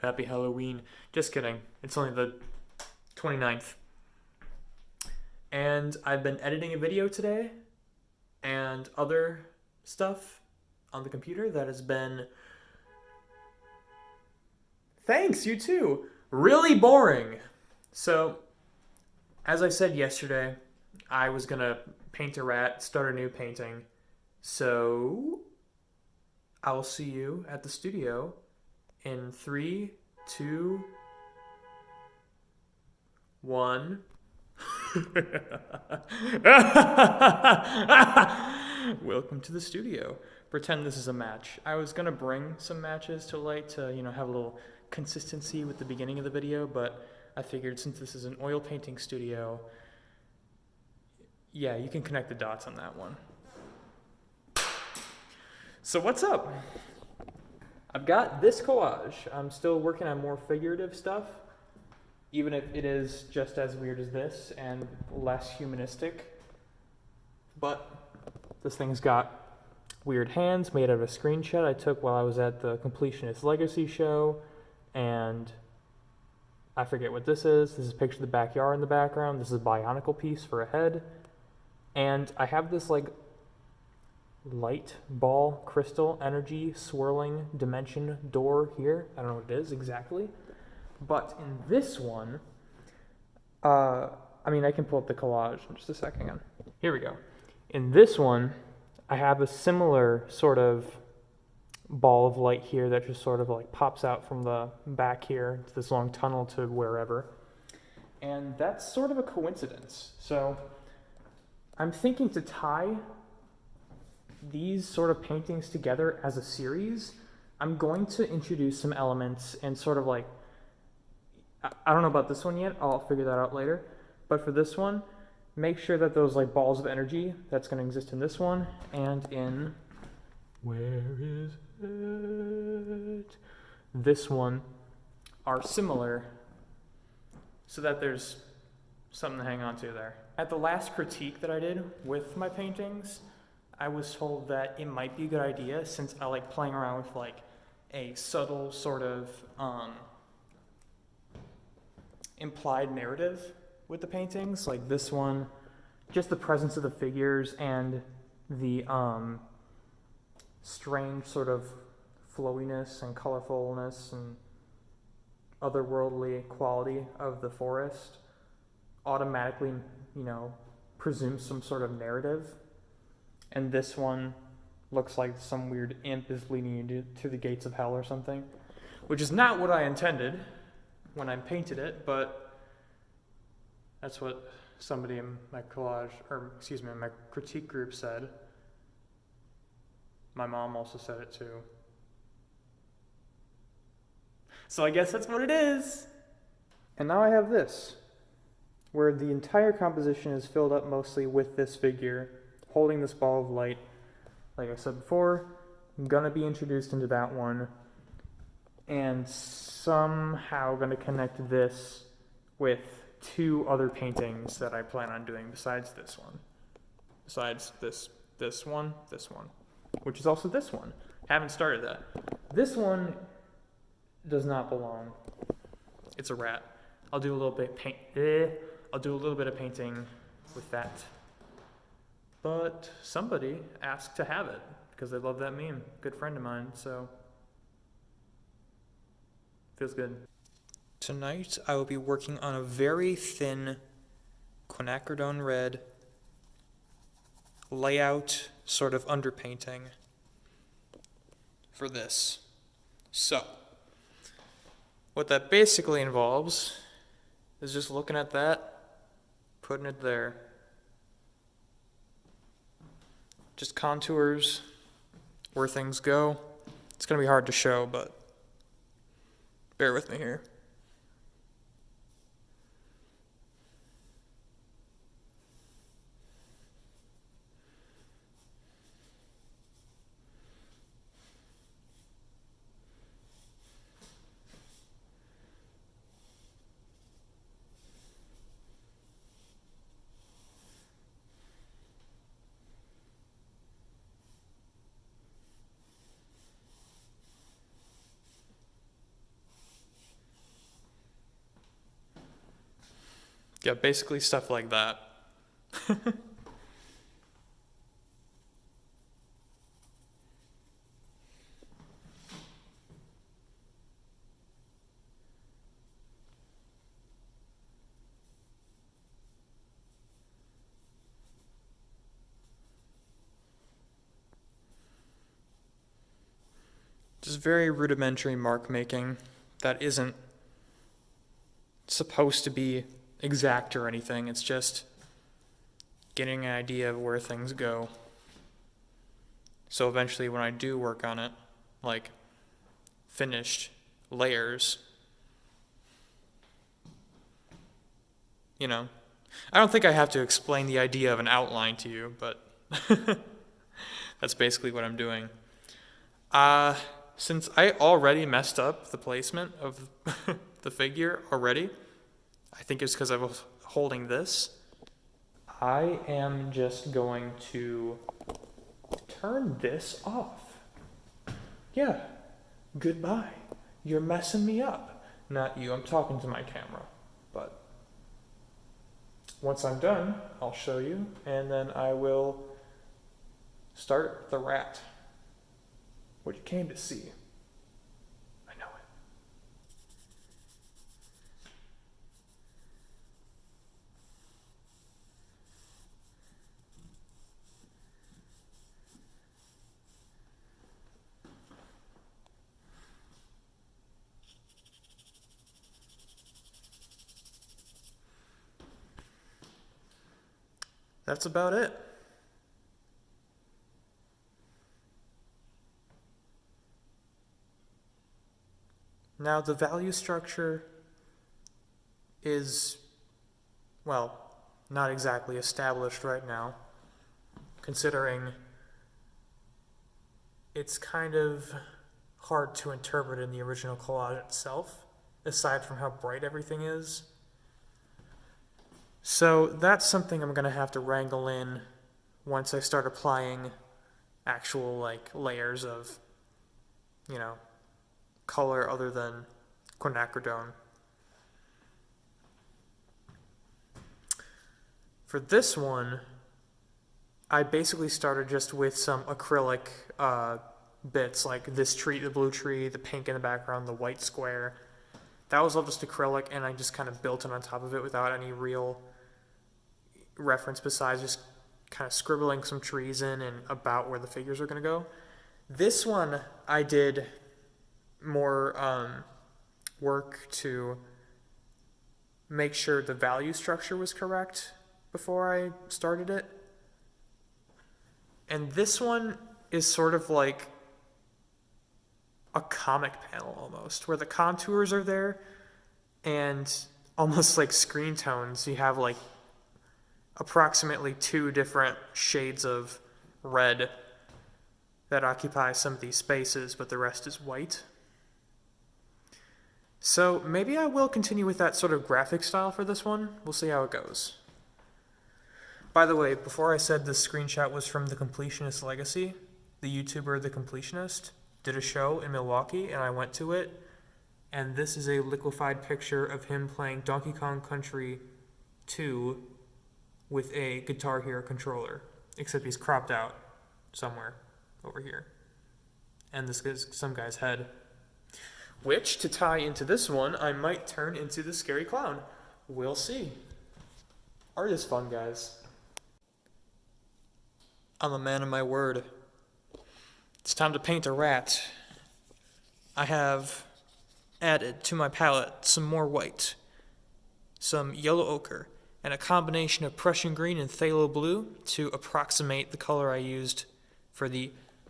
Happy Halloween. Just kidding. It's only the 29th. And I've been editing a video today and other stuff on the computer that has been. Thanks, you too. Really boring. So, as I said yesterday, I was gonna paint a rat, start a new painting. So, I will see you at the studio in 3, 2, 1. Welcome to the studio. Pretend this is a match. I was gonna bring some matches to light to, have a little consistency with the beginning of the video, but I figured since this is an oil painting studio, yeah, you can connect the dots on that one. So what's up? I've got this collage. I'm still working on more figurative stuff, even if it is just as weird as this and less humanistic. But this thing's got weird hands made out of a screenshot I took while I was at the Completionist Legacy show, and I forget what this is. This is a picture of the backyard in the background. This is a Bionicle piece for a head. And I have this light ball crystal energy swirling dimension door here. I don't know what it is exactly. But in this one, I can pull up the collage in just a second. Here we go. In this one, I have a similar sort of ball of light here that just sort of pops out from the back here to this long tunnel to wherever. And that's sort of a coincidence. So I'm thinking to tie these sort of paintings together as a series. I'm going to introduce some elements and sort of I don't know about this one yet. I'll figure that out later. But for this one, make sure that those balls of energy that's going to exist in this one and in where is it? This one are similar so that there's something to hang on to there. At the last critique that I did with my paintings, I was told that it might be a good idea, since I like playing around with a subtle sort of implied narrative with the paintings, like this one, just the presence of the figures and the strange sort of flowiness and colorfulness and otherworldly quality of the forest automatically, presumes some sort of narrative. And this one looks like some weird imp is leading you to the gates of hell or something, which is not what I intended when I painted it, but that's what somebody in my my critique group said. My mom also said it too. So I guess that's what it is. And now I have this, where the entire composition is filled up mostly with this figure holding this ball of light. Like I said before, I'm gonna be introduced into that one, and somehow gonna connect this with 2 other paintings that I plan on doing besides this one. Besides this one, which is also this one. Haven't started that. This one does not belong. It's a rat. I'll do a little bit of painting with that. But somebody asked to have it because they love that meme. Good friend of mine, so feels good. Tonight I will be working on a very thin quinacridone red layout sort of underpainting for this. So, what that basically involves is just looking at that, putting it there. Just contours where things go. It's going to be hard to show, but bear with me here. Yeah, basically stuff like that. Just very rudimentary mark making that isn't supposed to be exact or anything. It's just getting an idea of where things go. So eventually when I do work on it, like finished layers, you know, I don't think I have to explain the idea of an outline to you, but that's basically what I'm doing. Since I already messed up the placement of the figure already, I think it's because I was holding this. I am just going to turn this off. Yeah, goodbye. You're messing me up. Not you, I'm talking to my camera. But once I'm done, I'll show you, and then I will start the rat. What you came to see. I know it. That's about it. Now the value structure is, well, not exactly established right now, considering it's kind of hard to interpret in the original collage itself, aside from how bright everything is. So that's something I'm going to have to wrangle in once I start applying actual like layers of, you know, color other than quinacridone. For this one, I basically started just with some acrylic bits, like this tree, the blue tree, the pink in the background, the white square. That was all just acrylic, and I just kind of built it on top of it without any real reference besides just kind of scribbling some trees in and about where the figures are going to go. This one, I did more work to make sure the value structure was correct before I started it. And this one is sort of like a comic panel almost, where the contours are there and almost like screen tones. You have like approximately 2 different shades of red that occupy some of these spaces, but the rest is white. So maybe I will continue with that sort of graphic style for this one. We'll see how it goes. By the way, before I said this screenshot was from The Completionist Legacy, the YouTuber The Completionist did a show in Milwaukee, and I went to it, and this is a liquefied picture of him playing Donkey Kong Country 2 with a Guitar Hero controller, except he's cropped out somewhere over here. And this is some guy's head. Which, to tie into this one, I might turn into the scary clown. We'll see. Art is fun, guys. I'm a man of my word. It's time to paint a rat. I have added to my palette some more white, some yellow ochre, and a combination of Prussian green and phthalo blue to approximate the color I used for the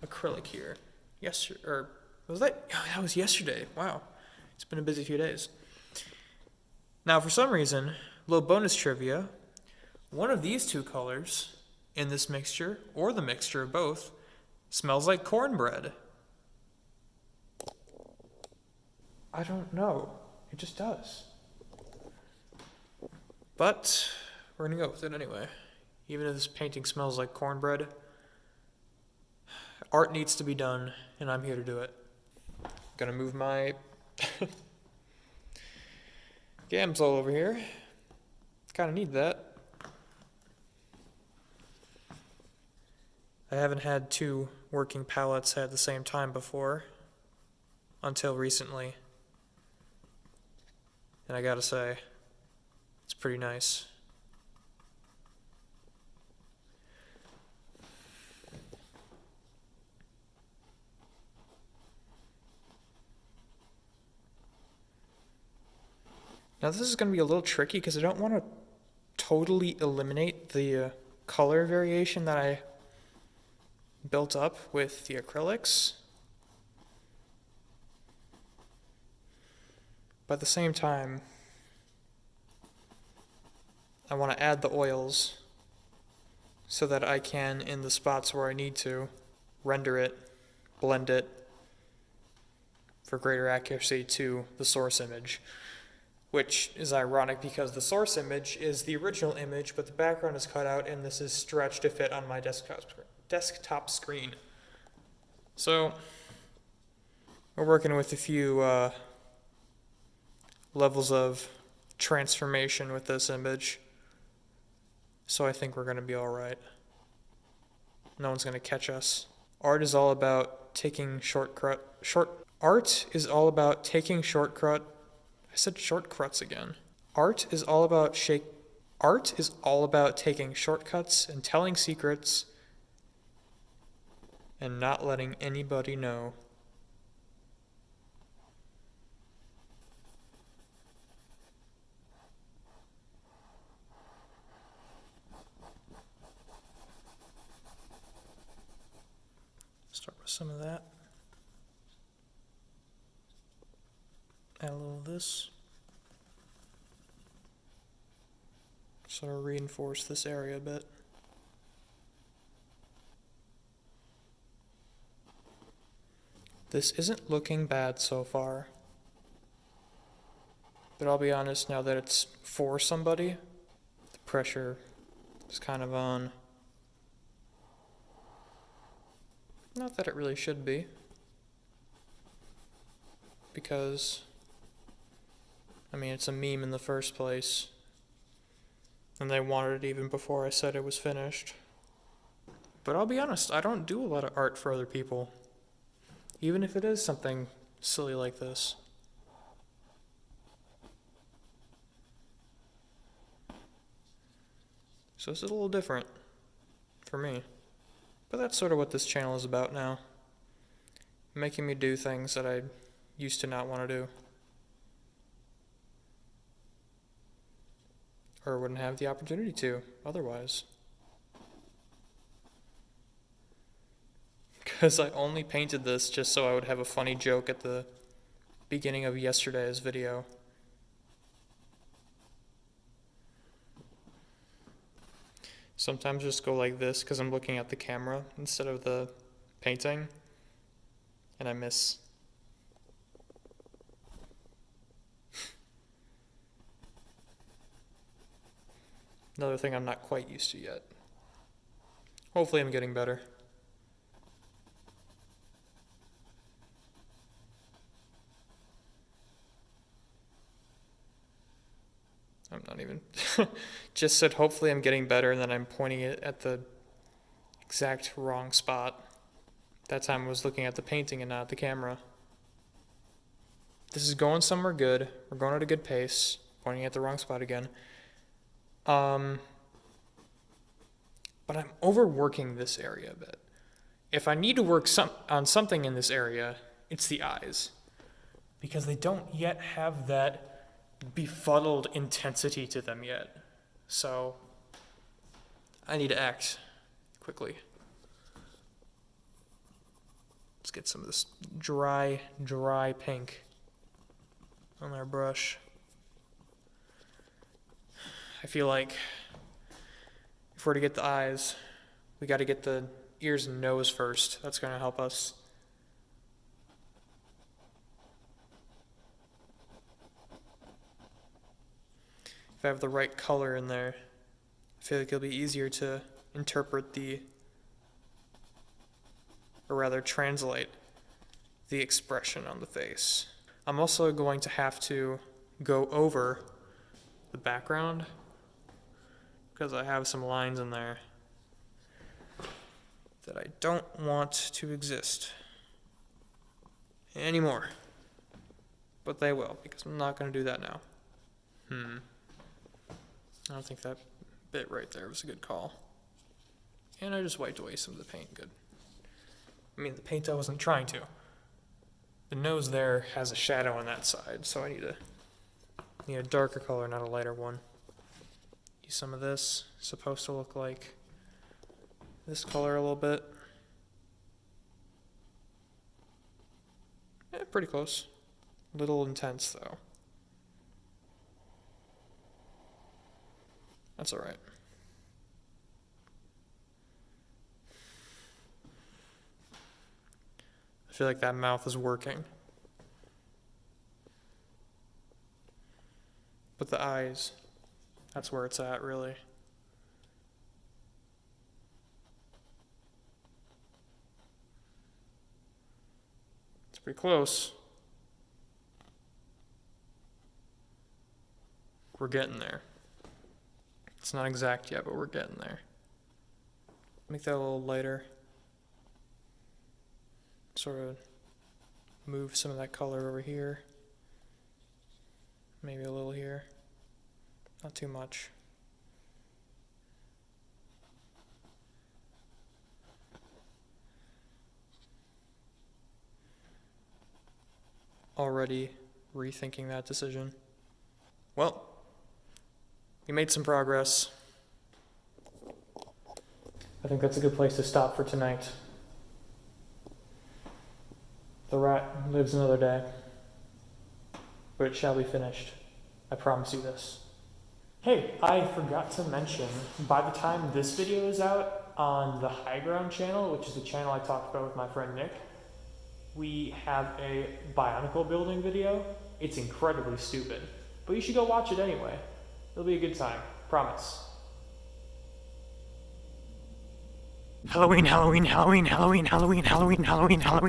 acrylic here. That was yesterday. Wow. It's been a busy few days. Now, for some reason, little bonus trivia, one of these 2 colors in this mixture, or the mixture of both, smells like cornbread. I don't know. It just does. But we're going to go with it anyway. Even if this painting smells like cornbread, art needs to be done, and I'm here to do it. Gonna move my Gamsol over here. Kind of need that. I haven't had two working palettes at the same time before, until recently. And I gotta say, it's pretty nice. Now this is going to be a little tricky because I don't want to totally eliminate the color variation that I built up with the acrylics. But at the same time, I want to add the oils so that I can, in the spots where I need to, render it, blend it for greater accuracy to the source image. Which is ironic because the source image is the original image, but the background is cut out and this is stretched to fit on my desktop screen. So, we're working with a few levels of transformation with this image. So I think we're going to be alright. No one's going to catch us. Art is all about taking shortcuts again. Art is all about taking shortcuts and telling secrets and not letting anybody know. Start with some of that. Add a little of this. Sort of reinforce this area a bit. This isn't looking bad so far. But I'll be honest, now that it's for somebody, the pressure is kind of on. Not that it really should be. Because, I mean, it's a meme in the first place. And they wanted it even before I said it was finished. But I'll be honest, I don't do a lot of art for other people. Even if it is something silly like this. So it's a little different for me. But that's sort of what this channel is about now. Making me do things that I used to not want to do. Or wouldn't have the opportunity to, otherwise. Because I only painted this just so I would have a funny joke at the beginning of yesterday's video. Sometimes just go like this because I'm looking at the camera instead of the painting. And I miss. Another thing I'm not quite used to yet. Hopefully I'm getting better. I'm not even just said hopefully I'm getting better and then I'm pointing it at the exact wrong spot. That time I was looking at the painting and not at the camera. This is going somewhere good. We're going at a good pace. Pointing at the wrong spot again. But I'm overworking this area a bit. If I need to work on something in this area, it's the eyes. Because they don't yet have that befuddled intensity to them yet. So, I need to act quickly. Let's get some of this dry pink on our brush. I feel like if we're to get the eyes, we got to get the ears and nose first. That's going to help us. If I have the right color in there, I feel like it'll be easier to interpret or rather translate the expression on the face. I'm also going to have to go over the background because I have some lines in there that I don't want to exist anymore. But they will, because I'm not going to do that now. I don't think that bit right there was a good call. And I just wiped away some of the paint. Good. I mean, the paint I wasn't trying to. The nose there has a shadow on that side, so I need a darker color, not a lighter one. Use some of this. It's supposed to look like this color a little bit. Yeah, pretty close. Little intense though. That's all right. I feel like that mouth is working. But the eyes, that's where it's at, really. It's pretty close. We're getting there. It's not exact yet, but we're getting there. Make that a little lighter. Sort of move some of that color over here. Maybe a little here. Not too much. Already rethinking that decision. Well, we made some progress. I think that's a good place to stop for tonight. The rat lives another day, but it shall be finished. I promise you this. Hey, I forgot to mention, by the time this video is out on the High Ground channel, which is the channel I talked about with my friend Nick, we have a Bionicle building video. It's incredibly stupid, but you should go watch it anyway. It'll be a good time, promise. Halloween, Halloween, Halloween, Halloween, Halloween, Halloween, Halloween, Halloween.